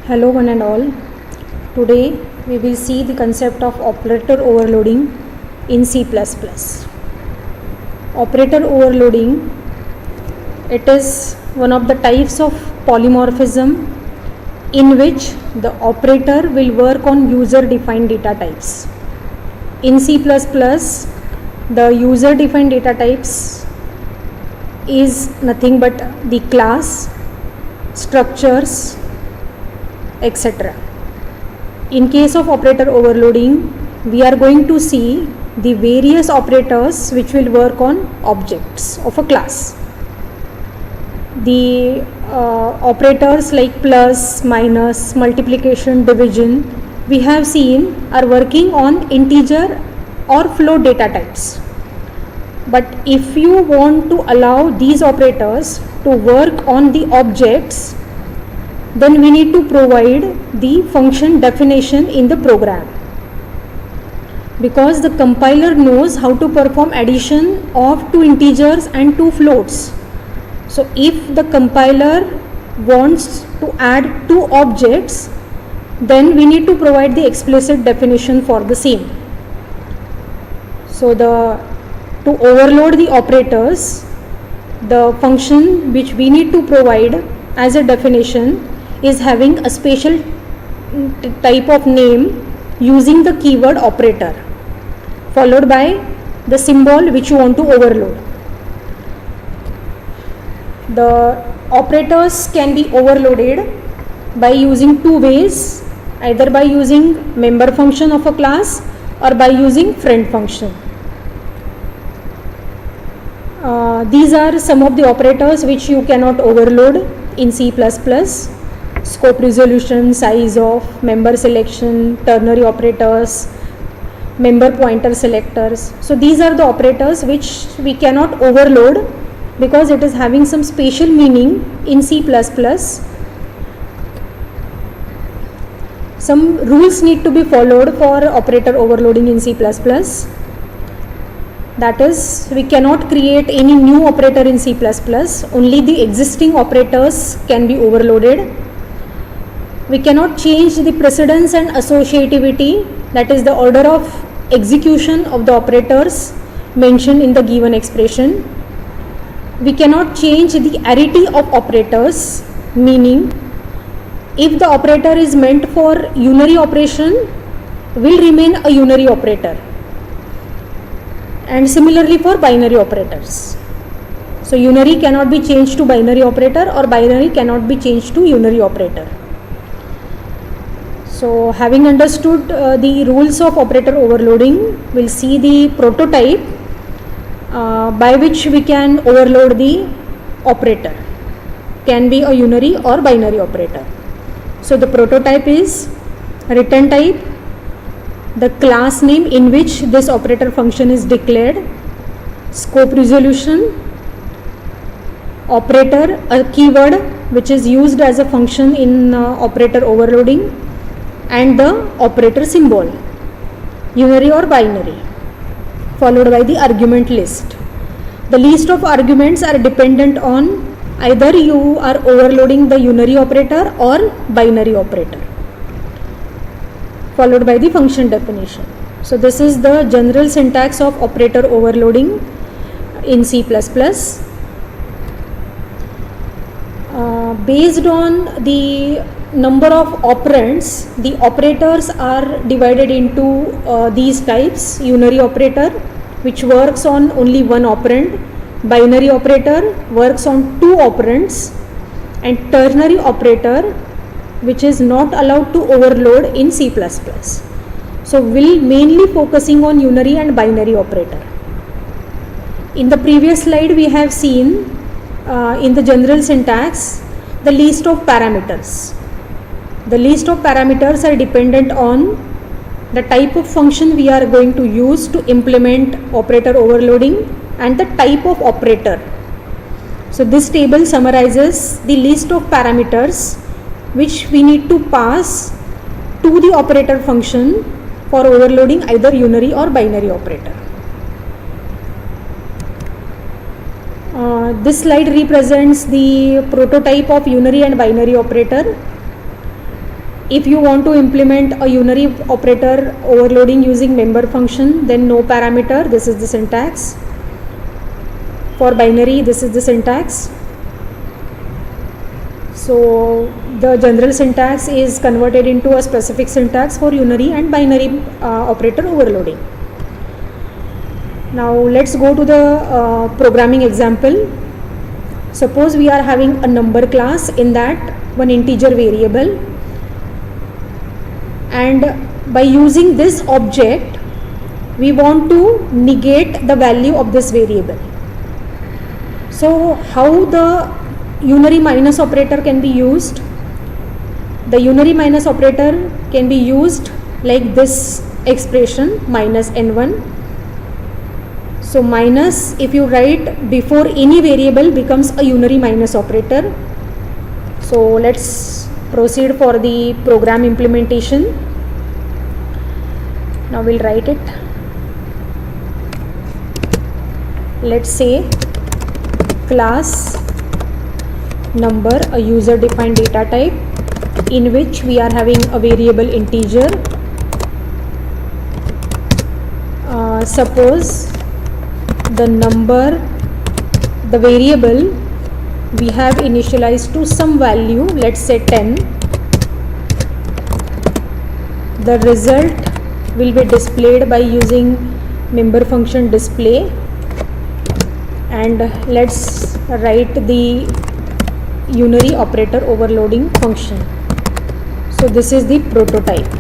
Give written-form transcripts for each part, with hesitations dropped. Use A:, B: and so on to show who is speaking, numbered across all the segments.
A: Hello one and all. Today we will see the concept of operator overloading in C++. Operator overloading, it is one of the types of polymorphism in which the operator will work on user defined data types. In C++, the user defined data types is nothing but the class, structures, etc. In case of operator overloading, we are going to see the various operators which will work on objects of a class. The operators like plus, minus, multiplication, division, we have seen are working on integer or float data types. But if you want to allow these operators to work on the objects, then we need to provide the function definition in the program, because the compiler knows how to perform addition of two integers and two floats. So if the compiler wants to add two objects, then we need to provide the explicit definition for the same. So to overload the operators, the function which we need to provide as a definition is having a special type of name using the keyword operator followed by the symbol which you want to overload. The operators can be overloaded by using two ways, either by using member function of a class or by using friend function. These are some of the operators which you cannot overload in C++. Scope resolution, size of, member selection, ternary operators, member pointer selectors. So these are the operators which we cannot overload because it is having some special meaning in C++. Some rules need to be followed for operator overloading in C++. That is, we cannot create any new operator in C++. Only the existing operators can be overloaded. We cannot change the precedence and associativity, that is the order of execution of the operators mentioned in the given expression. We cannot change the arity of operators, meaning if the operator is meant for unary operation, will remain a unary operator, and similarly for binary operators. So unary cannot be changed to binary operator or binary cannot be changed to unary operator. So having understood the rules of operator overloading, we'll see the prototype by which we can overload the operator. Can be a unary or binary operator. So the prototype is return type, the class name in which this operator function is declared, scope resolution, operator, a keyword which is used as a function in operator overloading, and the operator symbol, unary or binary, followed by the argument list. The list of arguments are dependent on either you are overloading the unary operator or binary operator, followed by the function definition. So this is the general syntax of operator overloading in C++. Based on the number of operands, the operators are divided into these types: unary operator, which works on only one operand; binary operator works on two operands; and ternary operator, which is not allowed to overload in C++. So we'll mainly focusing on unary and binary operator. In the previous slide we have seen in the general syntax the list of parameters. The list of parameters are dependent on the type of function we are going to use to implement operator overloading and the type of operator. So this table summarizes the list of parameters which we need to pass to the operator function for overloading either unary or binary operator. This slide represents the prototype of unary and binary operator. If you want to implement a unary operator overloading using member function, then no parameter, this is the syntax. For binary, this is the syntax. So the general syntax is converted into a specific syntax for unary and binary operator overloading. Now let's go to the programming example. Suppose we are having a number class, in that one integer variable, and by using this object we want to negate the value of this variable. So how the unary minus operator can be used? The unary minus operator can be used like this expression, minus n1. So minus, if you write before any variable, becomes a unary minus operator. So let's proceed for the program implementation. Now we'll write it. Let's say class number, a user defined data type, in which we are having a variable integer. Suppose the number, the variable we have initialized to some value, let's say 10. The result will be displayed by using member function display, and let's write the unary operator overloading function. So this is the prototype.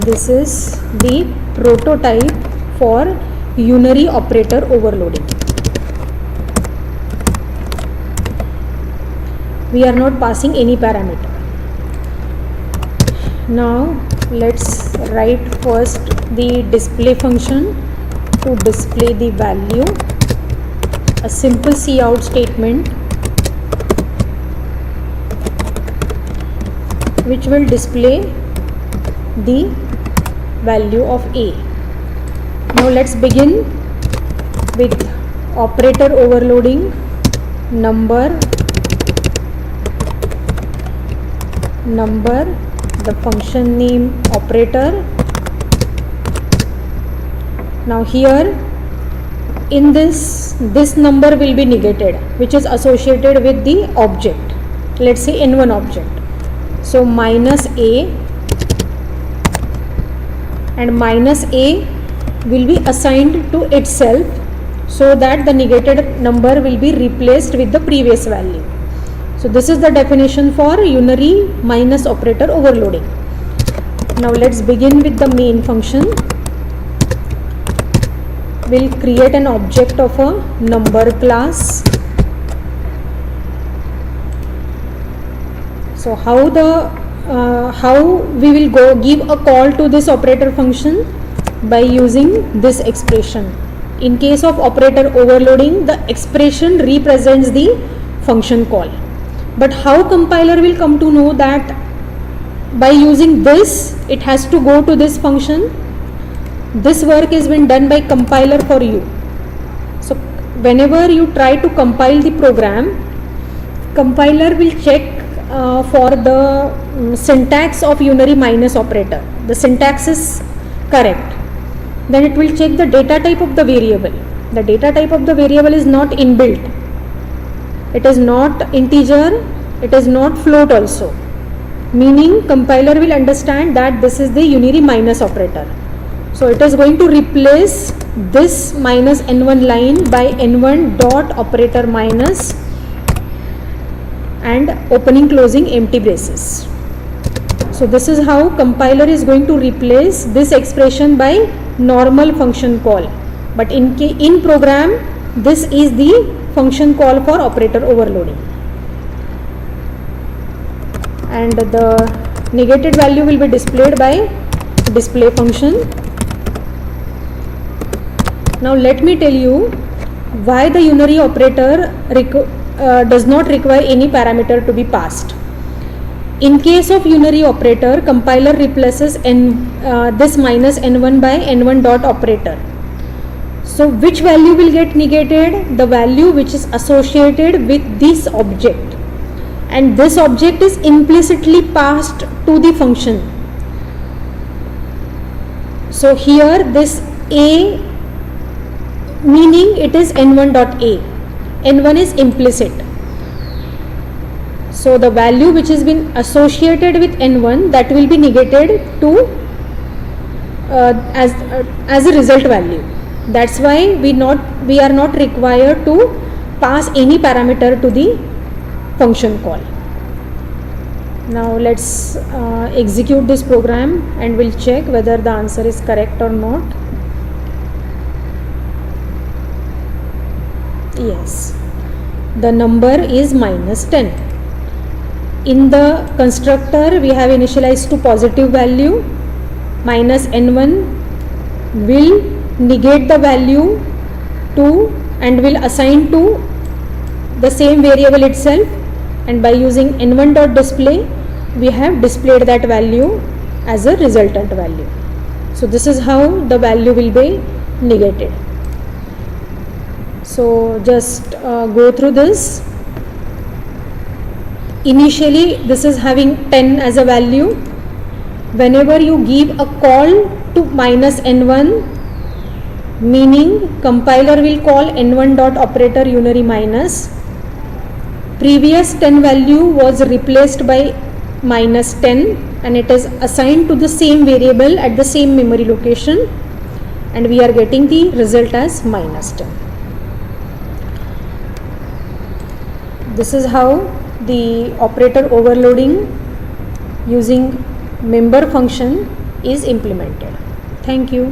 A: This is the prototype for unary operator overloading. We are not passing any parameter. Now let's write first the display function to display the value, a simple cout statement which will display the value of A. Now let's begin with operator overloading number, the function name operator. Now here in this number will be negated, which is associated with the object, let's say n1 object. So minus A, and minus A will be assigned to itself, so that the negated number will be replaced with the previous value. So this is the definition for unary minus operator overloading. Now let's begin with the main function. We'll create an object of a number class. So how we will give a call to this operator function? By using this expression. In case of operator overloading, the expression represents the function call. But how compiler will come to know that by using this it has to go to this function? This work has been done by compiler for you. So whenever you try to compile the program, compiler will check for the syntax of unary minus operator. The syntax is correct. Then it will check the data type of the variable. The data type of the variable is not inbuilt. It is not integer, it is not float also. Meaning compiler will understand that this is the unary minus operator. So it is going to replace this minus n1 line by n1 dot operator minus and opening closing empty braces. So this is how compiler is going to replace this expression by normal function call. But in program, this is the function call for operator overloading. And the negated value will be displayed by display function. Now let me tell you why the unary operator does not require any parameter to be passed. In case of unary operator, compiler replaces this minus n1 by n1 dot operator. So which value will get negated? The value which is associated with this object. and this object is implicitly passed to the function. So here this a, meaning it is n1 dot a, n1 is implicit. So the value which has been associated with n1, that will be negated to as a result value. That's why we are not required to pass any parameter to the function call. Now let's execute this program and we'll check whether the answer is correct or not. Yes, the number is -10. In the constructor we have initialized to positive value. Minus n1 will negate the value to and will assign to the same variable itself, and by using n1 dot display we have displayed that value as a resultant value. So this is how the value will be negated. So just go through this. Initially this is having 10 as a value. Whenever you give a call to minus n1, meaning compiler will call n1 dot operator unary minus, previous 10 value was replaced by minus 10 and it is assigned to the same variable at the same memory location, and we are getting the result as minus 10. This is how the operator overloading using member function is implemented. Thank you.